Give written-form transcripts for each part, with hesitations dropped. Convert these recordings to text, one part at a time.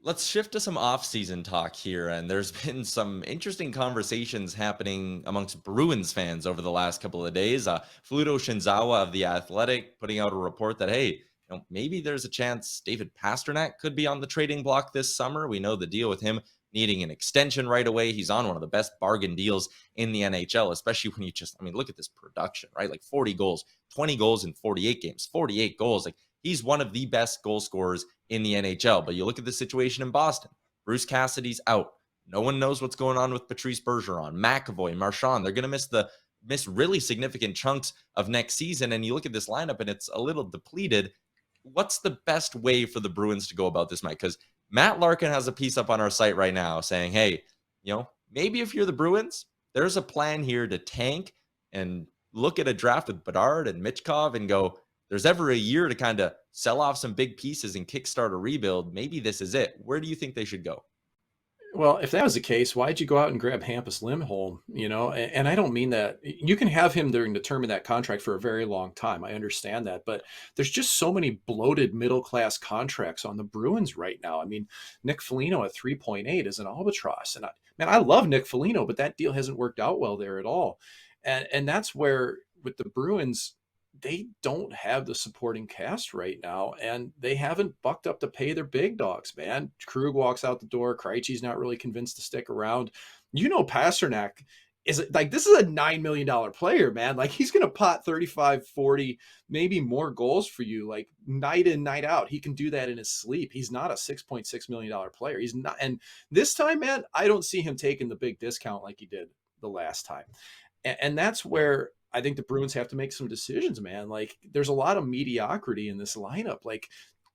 Let's shift to some off-season talk here, and there's been some interesting conversations happening amongst Bruins fans over the last couple of days. Fluto Shinzawa of The Athletic putting out a report that, hey, maybe there's a chance David Pasternak could be on the trading block this summer. We know the deal with him needing an extension right away. He's on one of the best bargain deals in the NHL, especially when look at this production, right? Like 40 goals, 20 goals in 48 games, 48 goals. Like he's one of the best goal scorers in the NHL. But you look at the situation in Boston. Bruce Cassidy's out. No one knows what's going on with Patrice Bergeron, McAvoy, Marchand. They're going to miss really significant chunks of next season. And you look at this lineup and it's a little depleted. What's the best way for the Bruins to go about this, Mike? Because Matt Larkin has a piece up on our site right now saying, hey, maybe if you're the Bruins, there's a plan here to tank and look at a draft with Bedard and Michkov and go, there's ever a year to kind of sell off some big pieces and kickstart a rebuild. Maybe this is it. Where do you think they should go? Well, if that was the case, why'd you go out and grab Hampus Lindholm? And I don't mean that you can have him during the term of that contract for a very long time. I understand that, but there's just so many bloated middle class contracts on the Bruins right now. I mean, Nick Foligno at 3.8 is an albatross, and I love Nick Foligno, but that deal hasn't worked out well there at all, and that's where with the Bruins they don't have the supporting cast right now, and they haven't bucked up to pay their big dogs, man. Krug walks out the door. Krejci's not really convinced to stick around. Pasternak is like, this is a $9 million player, man. Like, he's going to pot 35, 40, maybe more goals for you, like night in, night out. He can do that in his sleep. He's not a $6.6 million player. He's not. And this time, man, I don't see him taking the big discount like he did the last time. And that's where I think the Bruins have to make some decisions, man. Like, there's a lot of mediocrity in this lineup. Like,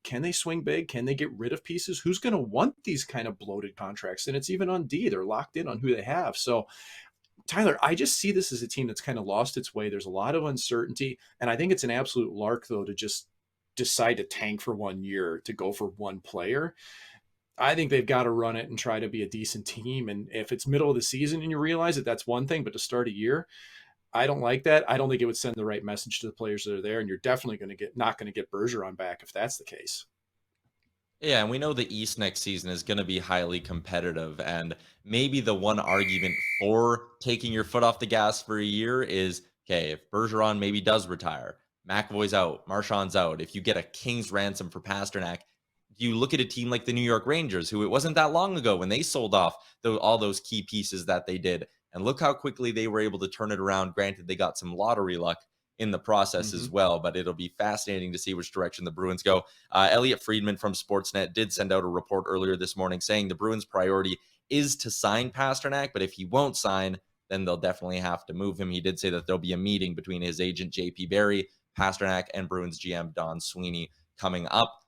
can they swing big? Can they get rid of pieces? Who's going to want these kind of bloated contracts? And it's even on D. They're locked in on who they have. So, Tyler, I just see this as a team that's kind of lost its way. There's a lot of uncertainty. And I think it's an absolute lark, though, to just decide to tank for 1 year to go for one player. I think they've got to run it and try to be a decent team. And if it's middle of the season and you realize it, that's one thing. But to start a year, I don't like that. I don't think it would send the right message to the players that are there. And you're definitely not going to get Bergeron back if that's the case. Yeah, and we know the East next season is going to be highly competitive. And maybe the one argument for taking your foot off the gas for a year is, okay, if Bergeron maybe does retire, McAvoy's out, Marchand's out, if you get a king's ransom for Pasternak, you look at a team like the New York Rangers, who it wasn't that long ago when they sold off all those key pieces that they did. And look how quickly they were able to turn it around. Granted, they got some lottery luck in the process Mm-hmm. as well, but it'll be fascinating to see which direction the Bruins go. Elliot Friedman from Sportsnet did send out a report earlier this morning saying the Bruins' priority is to sign Pasternak, but if he won't sign, then they'll definitely have to move him. He did say that there'll be a meeting between his agent, JP Barry, Pasternak, and Bruins GM Don Sweeney coming up.